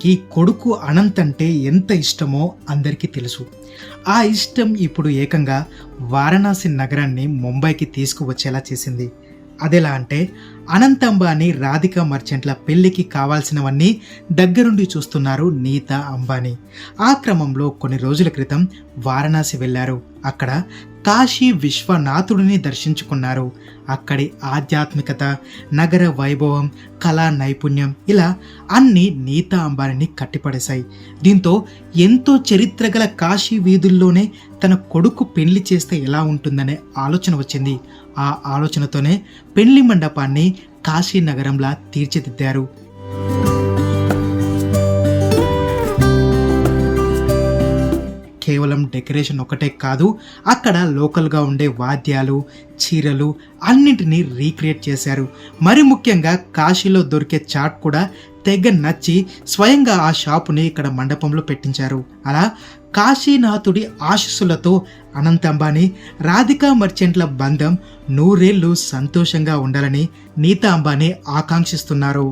అంబానీకి కొడుకు అనంత్ అంటే ఎంత ఇష్టమో అందరికీ తెలుసు. ఆ ఇష్టం ఇప్పుడు ఏకంగా వారణాసి నగరాన్ని ముంబైకి తీసుకువచ్చేలా చేసింది. అదెలా అంటే, అనంత్ అంబానీ రాధికా మర్చెంట్ల పెళ్లికి కావాల్సినవన్నీ దగ్గరుండి చూస్తున్నారు నీతా అంబానీ. ఆ క్రమంలో కొన్ని రోజుల క్రితం వారణాసి వెళ్లారు. అక్కడ కాశీ విశ్వనాథుడిని దర్శించుకున్నారు. అక్కడి ఆధ్యాత్మికత, నగర వైభవం, కళా నైపుణ్యం ఇలా అన్నీ నీతా అంబానీని కట్టిపడేశాయి. దీంతో ఎంతో చరిత్ర గల కాశీ వీధుల్లోనే తన కొడుకు పెళ్లి చేస్తే ఎలా ఉంటుందనే ఆలోచన వచ్చింది. ఆ ఆలోచనతోనే పెళ్లి మండపాన్ని కాశీ నగరంలా తీర్చిదిద్దారు. కేవలం డెకరేషన్ ఒకటే కాదు, అక్కడ లోకల్గా ఉండే వాద్యాలు, చీరలు అన్నింటినీ రీక్రియేట్ చేశారు. మరి ముఖ్యంగా కాశీలో దొరికే చాట్ కూడా తెగ నచ్చి స్వయంగా ఆ షాపుని ఇక్కడ మండపంలో పెట్టించారు. అలా కాశీనాథుడి ఆశీస్సులతో అనంత్ అంబానీ, రాధికా మర్చెంట్ల బంధం 100 ఏళ్లు సంతోషంగా ఉండాలని నీతా అంబానీ ఆకాంక్షిస్తున్నారు.